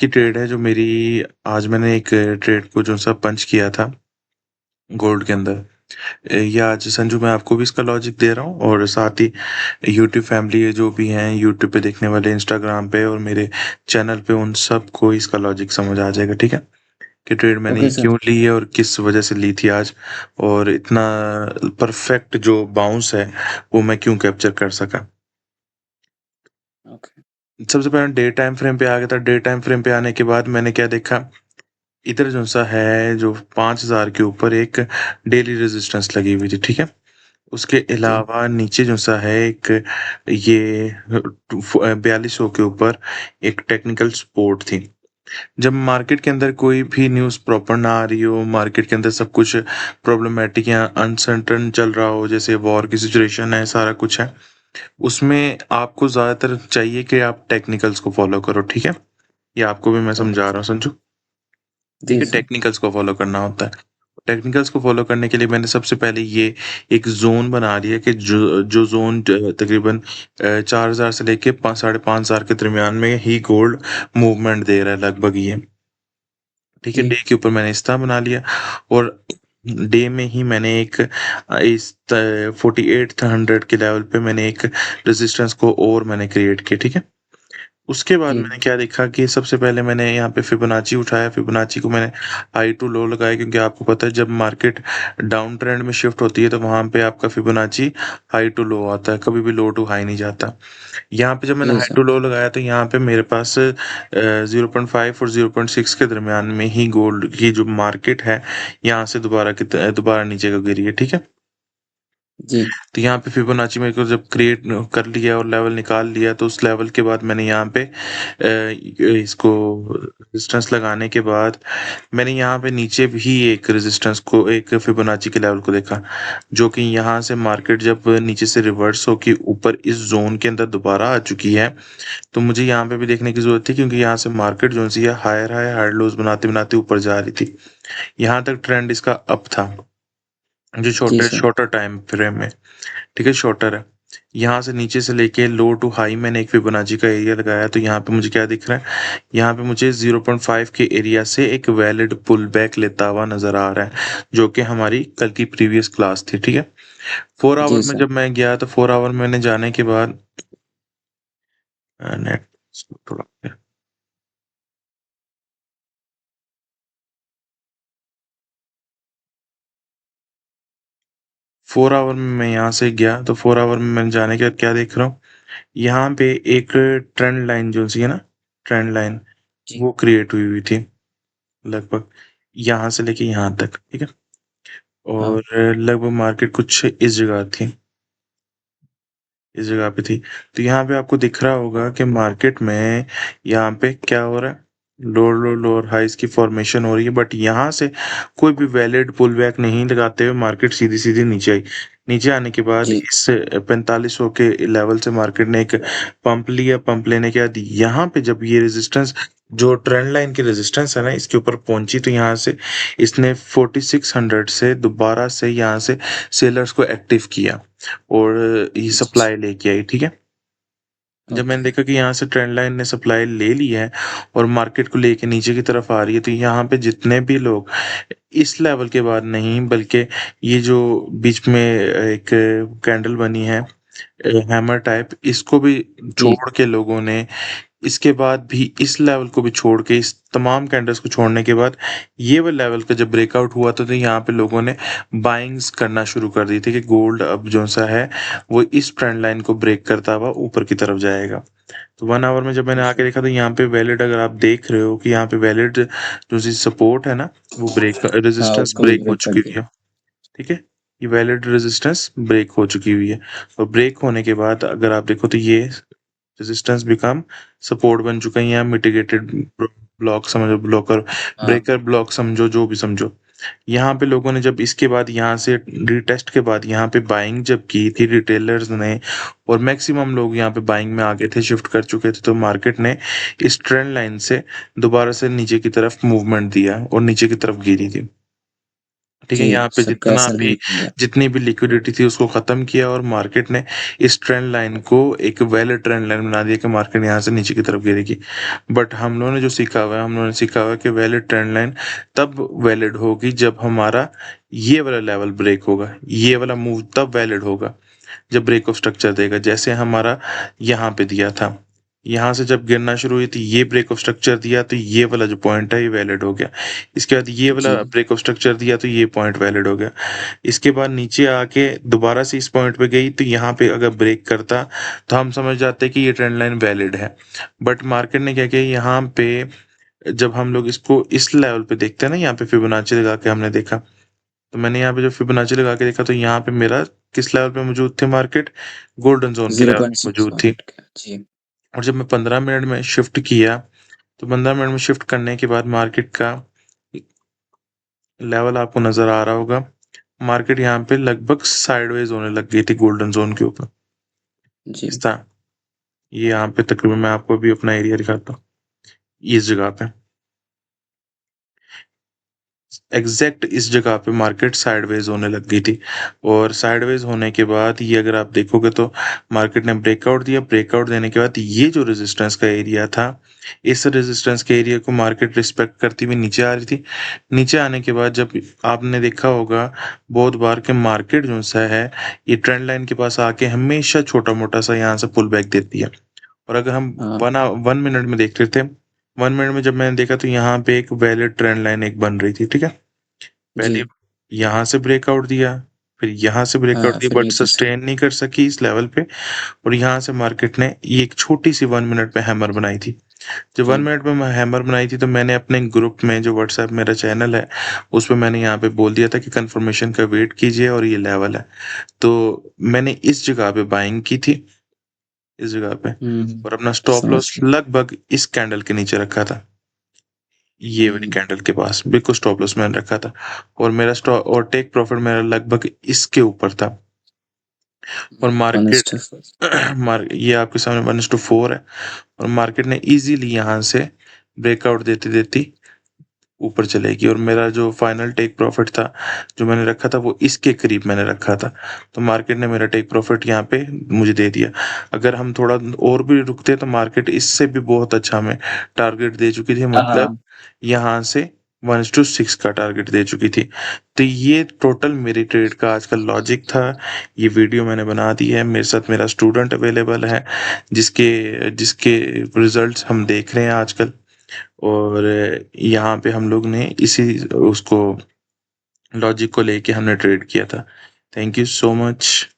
की ट्रेड है जो मेरी। आज मैंने एक ट्रेड को जो सा पंच किया था गोल्ड के अंदर। ये आज संजू मैं आपको भी इसका लॉजिक दे रहा हूँ और साथ ही यूट्यूब फैमिली जो भी हैं यूट्यूब पे देखने वाले, इंस्टाग्राम पे और मेरे चैनल पे, उन सबको इसका लॉजिक समझ आ जाएगा। ठीक है, कि ट्रेड मैंने ओके ये सर। क्यों ली है और किस वजह से ली थी आज, और इतना परफेक्ट जो बाउंस है वो मैं क्यों कैप्चर कर सका। ओके। सबसे पहले डे टाइम फ्रेम पे आ गया था। डे टाइम फ्रेम पे आने के बाद मैंने क्या देखा, इधर जो सा है जो 5000 के ऊपर एक डेली रेजिस्टेंस लगी हुई थी। ठीक है, उसके जी। अलावा नीचे जो सा है एक ये 4200 के ऊपर एक टेक्निकल सपोर्ट थी। जब मार्केट के अंदर कोई भी न्यूज़ प्रॉपर ना आ रही हो, मार्केट के अंदर सब कुछ प्रॉब्लमेटिक या अनसर्टन चल रहा हो, जैसे वॉर की सिचुएशन है, सारा कुछ है, उसमें आपको ज़्यादातर चाहिए कि आप टेक्निकल्स को फॉलो करो। ठीक है, ये आपको भी मैं ओके समझा रहा सर। हूँ संजू, जी कि सर। टेक्निकल्स को फॉलो करना होता है। टेक्निकल्स को फॉलो करने के लिए मैंने सबसे पहले ये एक जोन बना लिया कि जो जो जोन तकरीबन 4000 से लेके 5 5.5 हजार के दरमियान में ही गोल्ड मूवमेंट दे रहा है लगभग ये। ठीक है, जी। डे के ऊपर मैंने इस तरह बना लिया, और डे में ही मैंने एक इस 4800 के लेवल पे मैंने एक रेजिस्टेंस को और मैंने क्रिएट किया। ठीक है, उसके बाद जी। मैंने क्या देखा कि सबसे पहले मैंने यहाँ पे फिबोनाची उठाया। फिबोनाची को मैंने हाई टू लो लगाया, क्योंकि आपको पता है जब मार्केट डाउन ट्रेंड में शिफ्ट होती है तो वहां पे आपका फिबोनाची हाई टू लो आता है, कभी भी लो टू हाई नहीं जाता। यहाँ पे जब मैंने जी हाई सर। टू लो लगाया तो यहाँ पे मेरे पास 0.5 और 0.6 के दरमियान में ही गोल्ड की जो मार्केट है यहाँ से दोबारा नीचे को गिरी है। ठीक है, जी। तो यहाँ पे फिबोनाची मेरे को जब क्रिएट कर लिया और लेवल निकाल लिया, तो उस लेवल के बाद मैंने यहाँ पे इसको रेजिस्टेंस लगाने के बाद मैंने यहाँ पे नीचे भी एक रेजिस्टेंस को, एक फिबोनाची के लेवल को देखा, जो कि यहाँ से मार्केट जब नीचे से रिवर्स होकर ऊपर इस जोन के अंदर दोबारा आ चुकी है, तो मुझे यहाँ पे भी देखने की जरूरत थी, क्योंकि यहाँ से मार्केट जो सी है हायर हाई हायर लोज बनाते बनाते ऊपर जा रही थी। यहाँ तक ट्रेंड इसका अप था, जो जी छोटे सर। शॉर्टर टाइम फ्रेम में। ठीक है, शॉर्टर है। यहाँ से नीचे से लेके लो टू हाई मैंने एक फिबोनाची का एरिया लगाया, तो यहाँ पे मुझे क्या दिख रहा है, यहाँ पे मुझे 0.5 के एरिया से एक वैलिड पुल बैक लेता हुआ नजर आ रहा है, जो कि हमारी कल की प्रीवियस क्लास थी। ठीक है, 4 आवर जी में सर। जब मैं गया तो 4 आवर मैंने जाने के बाद नेट थोड़ा 4 आवर में मैं यहाँ से गया, तो 4 आवर में मैंने जाने के बाद क्या देख रहा हूँ, यहाँ पे एक ट्रेंड लाइन जो सी है ना, ट्रेंड लाइन जी। वो क्रिएट हुई हुई थी लगभग यहाँ से लेके यहाँ तक। ठीक है, हाँ। और लगभग मार्केट कुछ इस जगह थी, इस जगह पे थी। तो यहाँ पे आपको दिख रहा होगा कि मार्केट में यहाँ पे क्या हो रहा है, लोअर लोअर लोअर हाइस की फॉर्मेशन हो रही है, बट यहाँ से कोई भी वैलिड पुल बैक नहीं लगाते हुए मार्केट सीधी सीधी नीचे आई। नीचे आने के बाद जी। इस 4500 के लेवल से मार्केट ने एक पंप लिया। पंप लेने के बाद यहाँ पे जब ये रेजिस्टेंस, जो ट्रेंड लाइन की रेजिस्टेंस है ना, इसके ऊपर पहुंची, तो यहाँ से इसने 4600 से दोबारा से यहाँ से सेलर्स को एक्टिव किया और ये जी सर। सप्लाई लेके आई। ठीक है, जब मैंने ओके। देखा कि यहाँ से ट्रेंड लाइन ने सप्लाई ले ली है और मार्केट को लेके नीचे की तरफ आ रही है, तो यहाँ पे जितने भी लोग इस लेवल के बाद नहीं, बल्कि ये जो बीच में एक कैंडल बनी है हैमर टाइप, इसको भी जी। छोड़ के लोगों ने, इसके बाद भी इस लेवल को भी छोड़ के, इस तमाम कैंडल्स को छोड़ने के बाद ये वाला लेवल का जब ब्रेकआउट हुआ तो यहाँ पे लोगों ने बाइंग्स करना शुरू कर दी थी कि गोल्ड अब जो सा है वो इस ट्रेंड लाइन को ब्रेक करता हुआ ऊपर की तरफ जाएगा। तो 1 आवर में जब मैंने जी आके सर। देखा तो यहाँ पे वैलिड, अगर आप देख रहे हो कि यहाँ पे वैलिड जो सी सपोर्ट है ना, वो ब्रेक, हाँ, रेजिस्टेंस उसको भी ब्रेक हो ब्रेक कर चुकी हुई दिया। है। ठीक है, ये वैलिड रेजिस्टेंस ब्रेक हो चुकी हुई है, और ब्रेक होने के बाद अगर आप देखो तो ये रेजिस्टेंस बिकम सपोर्ट बन चुका है, या मिटिगेटेड ब्लॉक समझो, ब्लॉकर हाँ। ब्रेकर ब्लॉक समझो, जो भी समझो। यहाँ पे लोगों ने जब इसके बाद यहाँ से रिटेस्ट के बाद यहाँ पे बाइंग जब की थी रिटेलर्स ने, और मैक्सिमम लोग यहाँ पे बाइंग में आगे थे, शिफ्ट कर चुके थे, तो मार्केट ने इस ट्रेंड लाइन से दोबारा से नीचे की तरफ मूवमेंट दिया और नीचे की तरफ गिरी थी। ठीक है? जी, यहाँ पे सबका जितना असर भी भी दिख गया। जितनी भी लिक्विडिटी थी उसको ख़त्म किया और मार्केट ने इस ट्रेंड लाइन को एक वैलिड ट्रेंड लाइन बना दिया कि मार्केट यहाँ से नीचे की तरफ गिरेगी। बट हम लोगों ने जो सीखा हुआ है, हम लोगों ने सीखा हुआ है कि वैलिड ट्रेंड लाइन तब वैलिड होगी जब हमारा ये वाला लेवल ब्रेक होगा। ये वाला मूव तब वैलिड होगा जब ब्रेक ऑफ स्ट्रक्चर देगा, जैसे हमारा यहाँ पे दिया था। यहाँ से जब गिरना शुरू हुई थी, ये ब्रेक ऑफ स्ट्रक्चर दिया तो ये वाला जो पॉइंट है ये वैलिड हो गया। इसके बाद ये वाला जी, ब्रेक ऑफ स्ट्रक्चर दिया तो ये पॉइंट वैलिड हो गया। इसके बाद नीचे आके दोबारा से इस पॉइंट पे गई तो यहाँ पे अगर ब्रेक करता तो हम समझ जाते कि ये ट्रेंड लाइन वैलिड है। बट मार्केट ने क्या किया, यहाँ पे जब हम लोग इसको इस लेवल पे देखते हैं ना, यहाँ पे फिबोनाची लगा के हमने देखा, तो मैंने यहाँ पे जब फिबोनाची लगा के देखा तो यहाँ पे मेरा किस लेवल पे मौजूद थे मार्केट, गोल्डन जोन के लेवल पे 0.6 मौजूद थी। पॉइंट का। जी, और जब मैं 15 मिनट में शिफ्ट किया तो 15 मिनट में शिफ्ट करने के बाद मार्केट का लेवल आपको नजर आ रहा होगा। मार्केट यहाँ पे लगभग साइडवेज होने लग गई थी गोल्डन जोन के ऊपर। जी, इस तरह ये यहाँ पे तकरीबन मैं आपको भी अपना एरिया दिखाता हूँ, इस जगह पे एग्जैक्ट इस जगह पे मार्केट साइडवेज होने लग गई थी। और साइडवेज होने के बाद ये अगर आप देखोगे तो मार्केट ने ब्रेकआउट दिया। ब्रेकआउट देने के बाद ये जो रेजिस्टेंस का एरिया था, इस रेजिस्टेंस के एरिया को मार्केट रिस्पेक्ट करती हुई नीचे आ रही थी। नीचे आने के बाद जब आपने देखा होगा बहुत बार कि मार्केट जो सा है ये ट्रेंड लाइन के पास आके हमेशा छोटा मोटा सा यहाँ से पुल बैक देती है। और अगर हम हाँ, 1 मिनट में देख रहे थे, 1 मिनट में जब मैंने देखा तो यहाँ पे एक वैलिड ट्रेंड लाइन एक बन रही थी। ठीक है, पहले जी, यहाँ से ब्रेकआउट दिया, फिर यहाँ से ब्रेकआउट हाँ, दिया फिर बट नीचे से। सस्टेन नहीं कर सकी इस लेवल पे। और यहाँ से मार्केट ने ये एक छोटी सी 1 मिनट में हैमर बनाई थी। जब वन जी, मिनट में हैमर बनाई थी तो मैंने अपने ग्रुप में जो व्हाट्सएप मेरा चैनल है उस पर मैंने यहाँ पे बोल दिया था कि कंफर्मेशन का वेट कीजिए और ये लेवल है। तो मैंने इस जगह पे बाइंग की थी, इस जगह पे, हुँ, और अपना स्टॉप समझ लॉस गया। लगभग इस कैंडल के नीचे रखा था। ये वाली हुँ, कैंडल के पास बिल्कुल स्टॉप लॉस मैंने रखा था। और मेरा स्टॉप और टेक प्रॉफिट मेरा लगभग इसके ऊपर था। और मार्केट 1:4 ये आपके सामने 1:4 है। और मार्केट ने इजीली यहाँ से ब्रेकआउट देते देती ऊपर चलेगी। और मेरा जो फाइनल टेक प्रॉफिट था जो मैंने रखा था वो इसके करीब मैंने रखा था। तो मार्केट ने मेरा टेक प्रॉफिट यहाँ पे मुझे दे दिया। अगर हम थोड़ा और भी रुकते तो मार्केट इससे भी बहुत अच्छा हमें टारगेट दे चुकी थी, मतलब हाँ, यहाँ से 1:6 का टारगेट दे चुकी थी। तो ये टोटल मेरी ट्रेड का आज का लॉजिक था। ये वीडियो मैंने बना दी है, मेरे साथ मेरा स्टूडेंट अवेलेबल है जिसके जिसके रिजल्ट्स हम देख रहे हैं आजकल। और यहाँ पे हम लोग ने इसी उसको लॉजिक को लेके हमने ट्रेड किया था। Thank you so much.